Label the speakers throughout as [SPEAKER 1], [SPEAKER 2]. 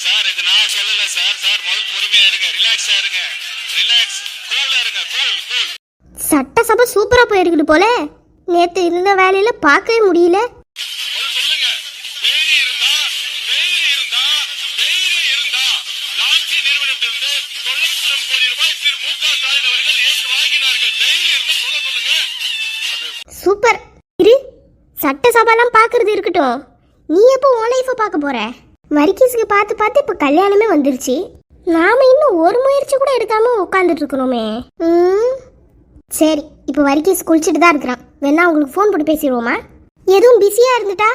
[SPEAKER 1] Sir இது நான் சொல்லல சார். சார் முதல்ல பொறுமையா இருங்க, ரிலாக்ஸா இருங்க, ரிலாக்ஸ், கூலா இருங்க, கூல்.
[SPEAKER 2] சட்டசபை சூப்பரா போயிருக்குது போல. நேத்து இருந்த வேலையில பார்க்கவே முடியல.
[SPEAKER 1] சொல்லுங்க. தைரியம் இருந்தா லாட்சி நிறுவனத்திலிருந்து 900 கோடி ரூபாய் திரு மு.க. ஸ்டாலின் அவர்கள் ஏற்று வாங்கினார்கள். தைரியம் இருந்தா சொல்லுங்க.
[SPEAKER 2] சூப்பர். இரு, சட்டசபைலாம் பாக்குறது இருக்கட்டும். நீ எப்போ உன் லைஃபை பார்க்க போற? வரிக்கீஸுக்கு பார்த்து இப்ப கல்யாணமே வந்துருச்சு. நாம இன்னும் ஒரு முயற்சி கூட எடுக்காம உட்காந்துட்டு இருக்கிறோமே. சரி, இப்போ வரிக்கீஸ் குளிச்சுட்டு தான் இருக்கிறான். வேணா உங்களுக்கு ஃபோன் போட்டு பேசிடுவோமா? எதுவும் பிஸியா இருந்துட்டா?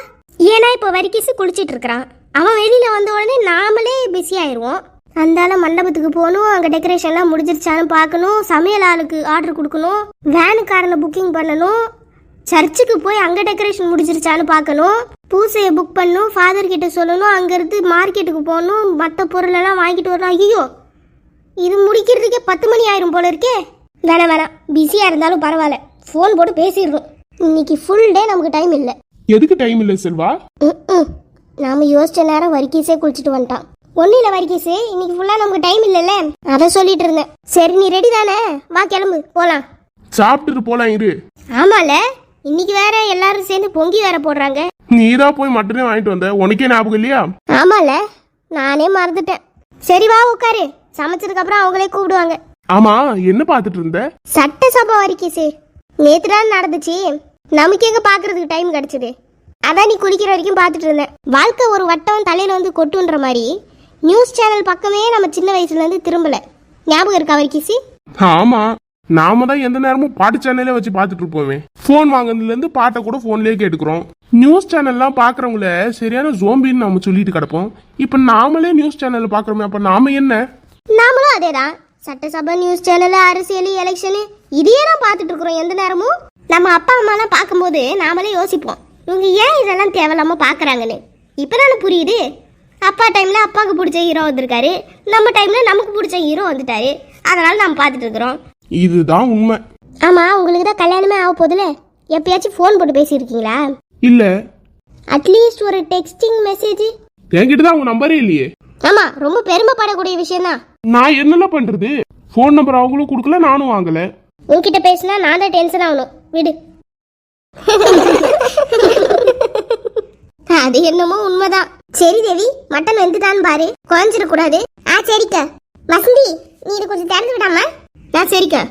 [SPEAKER 2] ஏன்னா இப்போ வரிக்கீஸ் குளிச்சுட்டு இருக்கிறான். அவன் வெளியில வந்த உடனே நாமளே பிஸி ஆயிடுவோம். அந்தால மண்டபத்துக்கு போகணும், அங்கே டெக்கரேஷன்லாம் முடிஞ்சிருச்சான்னு பார்க்கணும், சமையல் ஆளுக்கு ஆர்டர் கொடுக்கணும், வேனுக்காரனை புக்கிங் பண்ணணும், சர்ச்சுக்கு போய் அங்கே டெக்கரேஷன் முடிஞ்சிருச்சான்னு பார்க்கணும், பூசையை புக் பண்ணணும், ஃபாதர் கிட்ட சொல்லணும், அங்கேருந்து மார்க்கெட்டுக்கு போகணும், மற்ற பொருளெல்லாம் வாங்கிட்டு வரணும். ஐயோ, இது முடிக்கிறதுக்கே 10 மணி ஆயிரும் போல இருக்கே. வேணாம், பிஸியாக இருந்தாலும் பரவாயில்ல, ஃபோன் போட்டு பேசிடுறோம். இன்னைக்கு ஃபுல் டே நமக்கு டைம் இல்லை.
[SPEAKER 3] எதுக்கு டைம் இல்லை செல்வா?
[SPEAKER 2] நாம யோசிச்ச நேரம் வரிக்கீஸே குளிச்சுட்டு வந்துட்டான். ஒன்றும் இல்லை வரிக்கீஸு, இன்னைக்கு ஃபுல்லாக நமக்கு டைம் இல்லைல்ல, அதை சொல்லிட்டு இருந்தேன். சரி, நீ ரெடி தானே? வா கிளம்பு, போகலாம்.
[SPEAKER 3] சாப்பிட்டுட்டு போலாம். இரு.
[SPEAKER 2] ஆமால, இன்னைக்கு வேற எல்லாரும் சேர்ந்து பொங்கி வேற போடுறாங்க.
[SPEAKER 3] நீதான் போய் மட்டுமே வாங்கிட்டு வந்த, உனக்கே ஞாபகம் இல்லையா?
[SPEAKER 2] ஆமால, நானே மறந்துட்டேன். சரி வா உட்காரு, சமைச்சதுக்கு அப்புறம் அவங்களே கூப்பிடுவாங்க.
[SPEAKER 3] ஆமா, என்ன பாத்துட்டு இருந்த?
[SPEAKER 2] சட்டசபை வரிக்கீஸு நேத்து தான் நடந்துச்சு. நமக்கு எங்க பாக்குறதுக்கு டைம் கிடைச்சது. அதான் நீ குளிக்கிற வரைக்கும் பாத்துட்டு இருந்தேன். வாழ்க்கை ஒரு வட்டம் தலையில வந்து கொட்டுன்ற மாதிரி நியூஸ் சேனல் பக்கமே நம்ம சின்ன வயசுல இருந்து திரும்பல. ஞாபகம் இருக்கா வரிக்கீஸு?
[SPEAKER 3] ஆமா, நாம தான் எந்த நேரமும் பாட்டு சேனலே வச்சு பாத்துட்டு இருப்போமே. போன் வாங்கினதுல இருந்து பாட்டை கூட போன்லயே கேட்டுக்கிறோம். நியூஸ் சேனல்லாம் பாக்குறவங்கள சரியான ஜோம்பின்னு நம்ம சொல்லிட்டு கிடப்போம். இப்ப நாமளே நியூஸ் சேனல் பாக்குறோமே, அப்ப நாம என்ன?
[SPEAKER 2] நாமளும் அதேதான். சட்டசபை, நியூஸ் சேனல், அரசியல், எலெக்ஷனு இதையே தான் பார்த்துட்டு இருக்கிறோம் எந்த நேரமும். நம்ம அப்பா அம்மாலாம் பார்க்கும்போது நாமளே யோசிப்போம், இவங்க ஏன் இதெல்லாம் தேவையில்லாம பார்க்குறாங்கன்னு. இப்போதானே புரியுது. அப்பா டைமில் அப்பாவுக்கு பிடிச்ச ஹீரோ வந்திருக்காரு, நம்ம டைமில் நமக்கு பிடிச்ச ஹீரோ வந்துட்டாரு. அதனால நம்ம பார்த்துட்டு இருக்கிறோம்.
[SPEAKER 3] இதுதான் உண்மை.
[SPEAKER 2] ஆமாம், உங்களுக்கு தான் கல்யாணமே ஆக போதில்ல. எப்பயாச்சும் ஃபோன் போட்டு பேசியிருக்கீங்களா?
[SPEAKER 3] இல்ல.
[SPEAKER 2] அட்லீஸ்ட் ஒரு டெக்ஸ்டிங் மெசேஜ்?
[SPEAKER 3] என்கிட்ட தான் உங்க நம்பரே இல்லையே.
[SPEAKER 2] ஆமா, ரொம்ப பெருமைப்படக்கூடிய விஷயம் தான்.
[SPEAKER 3] நான் என்னெல்லாம் பண்றது? போன் நம்பர் அவங்களும் கொடுக்கல, நானும் வாங்கல.
[SPEAKER 2] உன்கிட்ட பேசினா நான் தான் டென்ஷன் ஆகணும். விடு. அது என்னமோ உண்மைதான். சரி தேவி, மட்டன் வெந்துதான் பாரு, குழஞ்சிடக்கூடாது. சரிக்கா. வசந்தி, நீ இது கொஞ்சம் திறந்து விடாம. சரிக்கா.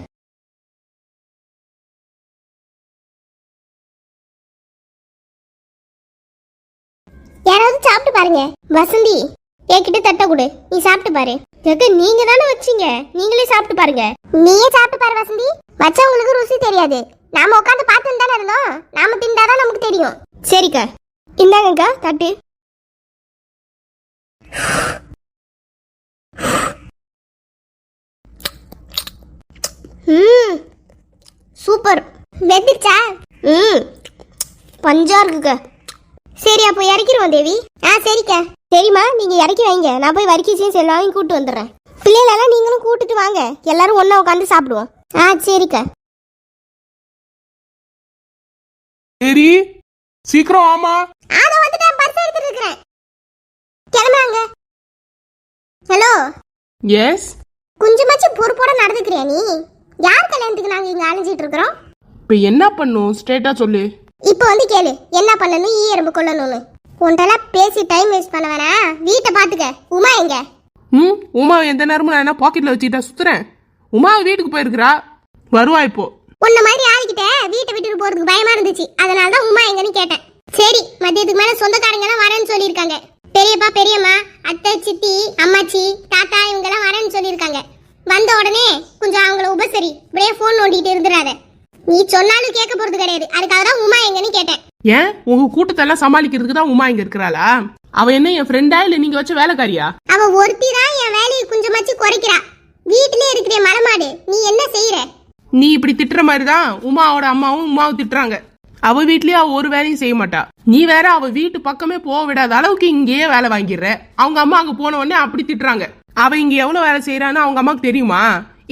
[SPEAKER 2] யாராவது சாப்பிட்டு பாருங்க. வசந்தி, என்கிட்ட தட்ட கொடு, நீ சாப்பிட்டு பாரு. நீங்க தானே வச்சீங்க, நீங்களே சாப்பிட்டு பாருங்க. நீயே சாப்பிட்டு பாரு வசந்தி. வச்சவங்களுக்கு ருசி தெரியாது, நாம உட்காந்து பார்த்து தானே இருந்தோம். நாம திண்டாதான் நமக்கு தெரியும். சரிக்கா, இந்தாங்கக்கா தட்டு. சூப்பர். வெந்துச்சா? பஞ்சா இருக்குக்கா. சரி, அப்போ இறக்கிடுவோம் தேவி. சரிக்கா. சரிம்மா, நீங்க இறக்கி வைங்க, நான் போய் வரிக்கீசையும் செல்லாவையும் கூட்டு வந்துடுறேன். பிள்ளைகளெல்லாம் நீங்களும் கூட்டிட்டு வாங்க, எல்லாரும் ஒண்ணா உட்காந்து சாப்பிடுவோம். சரிக்கா.
[SPEAKER 3] சரி, சீக்கிரம் ஆமா.
[SPEAKER 2] வந்துட்டேன், பர்ஸ் எடுத்துட்டு இருக்கேன். கிளம்புறாங்க. ஹலோ.
[SPEAKER 3] எஸ்.
[SPEAKER 2] கொஞ்சமாச்சும் பொறுப்போட நடந்துக்கிறியா நீ? யார் கல்யாணத்துக்கு நாங்க இங்க அலைஞ்சிட்டு இருக்கிறோம்?
[SPEAKER 3] இப்ப என்ன பண்ணும், ஸ்ட்ரெயிட்டா சொல்லு.
[SPEAKER 2] இப்போ வந்து கேளு, என்ன பண்ணணும், எறும்பு கொள்ளணும்னு. உன்ட்டெல்லாம் பேசி டைம் வேஸ்ட் பண்ண வேணாம், வீட்டை பாத்துக்க. உமா எங்க?
[SPEAKER 3] உமா எந்த நேரமும் நான் என்ன பாக்கெட்ல வச்சுக்கிட்டா சுத்துறேன். உமா வீட்டுக்கு போயிருக்கிறா, வருவா இப்போ.
[SPEAKER 2] உன்ன மாதிரி ஆளுகிட்ட வீட்டை விட்டுட்டு போறதுக்கு பயமா இருந்துச்சு, அதனால தான் உமா எங்கன்னு கேட்டேன். சரி, மதியத்துக்கு மேல சொந்தக்காரங்க எல்லாம் வரேன்னு சொல்லியிருக்காங்க. பெரியப்பா, பெரியம்மா, அத்தை, சித்தி, அம்மாச்சி, தாத்தா இவங்க எல்லாம் வரேன்னு சொல்லியிருக்காங்க. வந்த உடனே கொஞ்சம் அவங்கள உபசரி, இப்படியே போன் நோண்டிட்டு இருந்துடாத. நீ சொன்னாலும் கேட்க போறது கிடையாது, அதுக்காக தான் உமா எங்கன்னு கேட்டேன்.
[SPEAKER 3] ஏன் உங்க கூட்டத்தெல்லாம் சமாளிக்கிறதுக்கு தான் உமா இங்க இருக்கிறாளா? அவ என்ன என் ஃப்ரெண்டா இல்ல நீங்க வச்ச வேலைக்காரியா?
[SPEAKER 2] அவ ஒருத்தி தான் என் வேலையை கொஞ்சமாச்சு குறைக்கிறா. வீட்டிலே இருக்கிற மரமாடு, நீ என்ன செய்யற?
[SPEAKER 3] நீ இப்படி திட்டுற மாதிரிதான் உமாவோட அம்மாவும் உமாவை திட்டுறாங்க. அவ வீட்லயே அவ ஒரு வேலையும் செய்ய மாட்டா. நீ வேற அவ வீட்டு பக்கமே போக விடாத அளவுக்கு இங்கேயே வேலை வாங்கிடுற. அவங்க அம்மா அங்க போன உடனே அப்படி திட்டுறாங்க. அவ இங்க எவ்வளவு வேலை செய்யறான்னு அவங்க அம்மாக்கு தெரியுமா?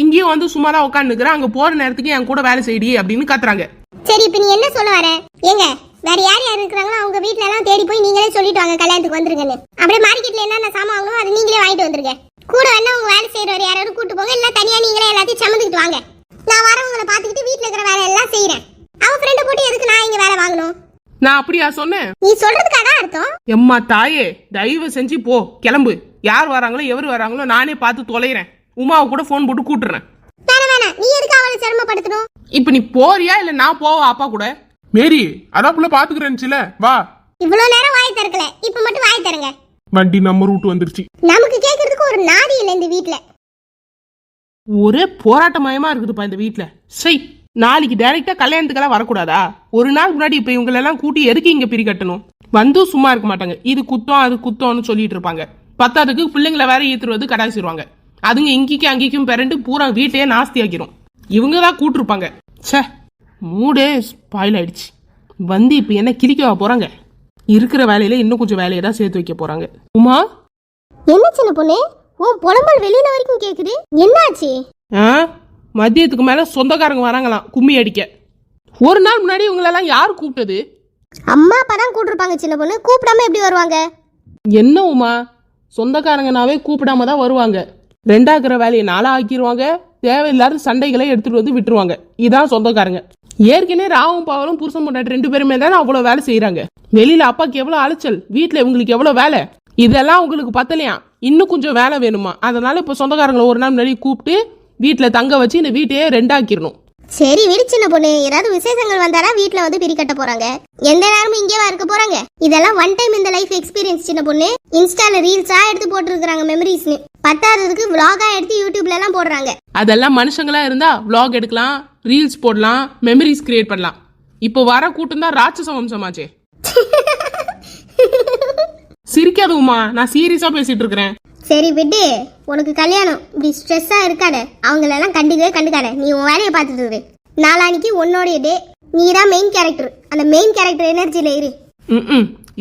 [SPEAKER 3] இங்கேயும் வந்து சும்மா தான் உட்காந்துக்கிறேன், அங்க போற நேரத்துக்கு என் கூட வேலை செய்யடி அப்படின்னு கத்துறாங்க.
[SPEAKER 2] சரி, இப்ப நீ என்ன சொல்ல வர? ஏங்க, வேற யார் யார் இருக்கிறாங்களோ அவங்க வீட்ல எல்லாம் தேடி போய் நீங்களே சொல்லிட்டு வாங்க கல்யாணத்துக்கு வந்துருங்கன்னு. அப்படியே மார்க்கெட்ல என்னென்ன சாமான் வாங்கணும் அதை நீங்களே வாங்கிட்டு வந்துருங்க. கூட வேணா உங்க வேலை செய்யறவர் யாராவது கூட்டு போங்க, இல்ல தனியா நீங்களே எல்லாத்தையும் சமந்துக்கிட்டு வாங்க. நான் வரவங்களை பார்த்துக்கிட்டு வீட்ல இருக்கிற வேலை எல்லாம் செய்யறேன். அவன் ஃப்ரெண்டை போட்டு எதுக்கு நான் இங்க வேலை வாங்கணும்?
[SPEAKER 3] நான் அப்படியா சொன்னேன்?
[SPEAKER 2] நீ சொல்றதுக்கு அதான் அர்த்தம்.
[SPEAKER 3] எம்மா தாயே, தயவு செஞ்சு போ, கிளம்பு. யார் வராங்களோ எவர் வராங்களோ நானே பார்த்து தொலைகிறேன். உமாவை கூட ஃபோன் போட்டு கூட்டுறேன்.
[SPEAKER 2] வேணாம், நீ எதுக்கு அவளை சிரமப்படுத்தணும்?
[SPEAKER 3] இப்ப நீ போறியா இல்ல நான் போவா அப்பா கூட?
[SPEAKER 4] மேரி அதான் புள்ள பாத்துக்கிறேன்னுச்சுல, வா.
[SPEAKER 2] இவ்வளவு நேரம் வாய் திறக்கல, இப்ப மட்டும் வாய் தரங்க.
[SPEAKER 4] வண்டி நம்ம ரூட் வந்துருச்சு.
[SPEAKER 2] நமக்கு கேக்குறதுக்கு ஒரு நாதி இல்ல இந்த வீட்ல.
[SPEAKER 3] ஒரே போராட்டமயமா இருக்குதுப்பா இந்த வீட்டுல. சை, நாளைக்கு டைரக்டா கல்யாணத்துக்கெல்லாம் வரக்கூடாதா? ஒரு நாள் முன்னாடி இப்ப இவங்களெல்லாம் கூட்டி எதுக்கு இங்க பிரி கட்டணும்? வந்தும் சும்மா இருக்க மாட்டாங்க. இது குத்தம் அது குத்தம்னு சொல்லிட்டு இருப்பாங்க. பத்தாவதுக்கு பிள்ளைங்களை வேற ஈத்துருவது கடாசிடுவாங்க. அதுங்க இங்கிக்கும் அங்கிக்கும் பிறண்டு பூரா வீட்டையே நாஸ்தி ஆக்கிரும். இவங்க தான் கூட்டிருப்பாங்க. சே, மூடே ஸ்பாயில் ஆயிடுச்சு. வந்து இப்ப என்ன கிழிக்கவா போறாங்க? இருக்கிற வேலையில இன்னும் கொஞ்சம் வேலையை தான் சேர்த்து வைக்க போறாங்க. உமா,
[SPEAKER 2] என்ன சின்ன பொண்ணு, உன் புலம்பல் வெளியில வரைக்கும் கேக்குது, என்னாச்சு?
[SPEAKER 3] மதியத்துக்கு மேல சொந்தக்காரங்க வராங்களாம் கும்மி அடிக்க. ஒரு நாள் முன்னாடி இவங்களெல்லாம் யார் கூப்பிட்டது?
[SPEAKER 2] அம்மா அப்பா தான் கூப்பிட்டுருப்பாங்க சின்ன பொண்ணு, கூப்பிடாம எப்படி வருவாங்க?
[SPEAKER 3] என்ன உமா, சொந்தக்காரங்கனாவே கூப்பிடாம தான் வருவாங்க. ரெண்டாக்குற வேலையை நாளா ஆக்கிடுவாங்க. தேவையில்லாத சண்டைகளை எடுத்துட்டு வந்து விட்டுருவாங்க. இதான் சொந்தக்காரங்க. ஏற்கனவே ராவும் பாவலும் புருஷன் பொண்டாட்டி 2 பேருமே தானே அவ்வளவு வேலை செய்யறாங்க. வெளியில அப்பாக்கு எவ்வளவு அலைச்சல், வீட்டுல இவங்களுக்கு எவ்வளவு வேலை. இதெல்லாம் உங்களுக்கு பத்தலையா? இன்னும் கொஞ்சம் வேலை வேணுமா? அதனால இப்ப சொந்தக்காரங்களை ஒரு நாள் முன்னாடி கூப்பிட்டு வீட்டுல தங்க வச்சு இந்த வீட்டையே ரெண்டாக்கிடணும்.
[SPEAKER 2] சரி விடு சின்ன பொண்ணு, ஏதாவது விசேஷங்கள் வந்தாரா வீட்ல வந்து பிரி கட்ட போறாங்க. எந்த நேரமும் இங்கேவா இருக்க போறாங்க? இதெல்லாம் ஒன் டைம் இந்த லைஃப் எக்ஸ்பீரியன்ஸ் சின்ன பொண்ணு. இன்ஸ்டால ரீல்ஸா எடுத்து போட்டுருக்காங்க மெமரிஸ்னு. பத்தாததுக்கு vlog-ஆ எடுத்து யூடியூப்ல எல்லாம் போடுறாங்க.
[SPEAKER 3] அதெல்லாம் மனுஷங்களா இருந்தா vlog எடுக்கலாம், ரீல்ஸ் போடலாம், மெமரிஸ் கிரியேட் பண்ணலாம். இப்போ வர கூட்டம் தான் ராட்சச வம்சமாச்சே. சிரிக்காத உமா, நான் சீரியஸா பேசிட்டு இருக்கிறேன்.
[SPEAKER 2] சரி விட்டு, உனக்கு கல்யாணம், இப்படி ஸ்ட்ரெஸ்ஸா இருக்காத. அவங்களெல்லாம் கண்டுக்காத. நீ உன் வேலையை பார்த்துட்டு இரு. நாளானிக்கு உன்னோடைய டே. நீ தான் மெயின் கேரக்டர். அந்த மெயின் கேரக்டர் எனர்ஜியில இரு.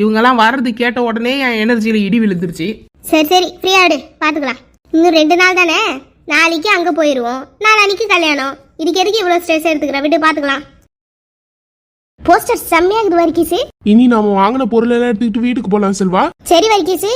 [SPEAKER 3] இவங்கெல்லாம் வர்றது கேட்ட உடனே என் எனர்ஜியில இடி விழுந்துருச்சு.
[SPEAKER 2] சரி ஃப்ரீயா விடு, பாத்துக்கலாம். இன்னும் 2 நாள் தானே, நாளைக்கு அங்க போயிருவோம், நாளானிக்கு கல்யாணம். இதுக்கு எதுக்கு இவ்வளவு ஸ்ட்ரெஸ் எடுத்துக்கிற? விட்டு பாத்துக்கலாம். போஸ்டர் செம்மையா இருக்குது வரிக்கிசு.
[SPEAKER 4] இனி நாம வாங்கின பொருள் எல்லாம் எடுத்துக்கிட்டு வீட்டுக்கு போலாம் செல்வா.
[SPEAKER 2] சரி வரிக்கிசு,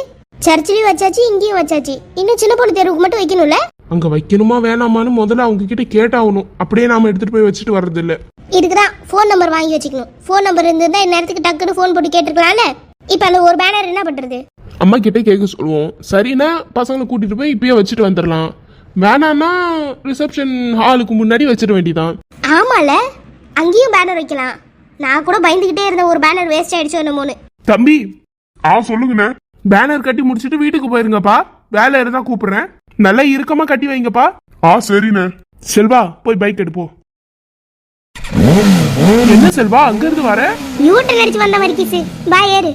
[SPEAKER 2] சர்ச்சிலையும் வச்சாச்சு, இங்கேயும் வச்சாச்சு. இன்னும் சின்ன பொண்ணு தெருவுக்கு மட்டும் வைக்கணும்ல?
[SPEAKER 4] அங்க வைக்கணுமா வேணாமான்னு முதல்ல அவங்க கிட்ட கேட்டாகணும். அப்படியே நாம எடுத்துட்டு போய் வச்சுட்டு வர்றது இல்ல.
[SPEAKER 2] இதுக்குதான் ஃபோன் நம்பர் வாங்கி வச்சுக்கணும். ஃபோன் நம்பர் இருந்திருந்தா இந்நேரத்துக்கு டக்குன்னு ஃபோன் போட்டு கேட்டுருக்கலாம்ல. இப்ப அந்த ஒரு பேனர் என்ன பண்றது?
[SPEAKER 4] அம்மா கிட்ட கேட்க சொல்லுவோம். சரின்னா பசங்களை கூட்டிட்டு போய் இப்பயே வச்சுட்டு வந்துடலாம். வேணான்னா ரிசப்ஷன் ஹாலுக்கு முன்னாடி வச்சிட வேண்டியதான்.
[SPEAKER 2] ஆமால, அங்கேயும் பேனர் வைக்கலாம். நான் கூட பயந்துகிட்டே இருந்த ஒரு பேனர் வேஸ்ட் ஆயிடுச்சு என்னமோன்னு.
[SPEAKER 4] தம்பி, சொல்லுங்கண்ணே. பேனர் கட்டி முடிச்சிட்டு வீட்டுக்கு போயிருங்கப்பா. வேலை இருந்தா கூப்பிடுறேன். நல்லா இறுக்கமா கட்டி வைங்கப்பா. சரிண்ணே. செல்வா, போய் பைக் எடுப்போ. என்ன செல்வா, அங்க இருந்து வர?
[SPEAKER 2] யூட்டன் அடிச்சு வந்த வரைக்கும் பா ஏறு.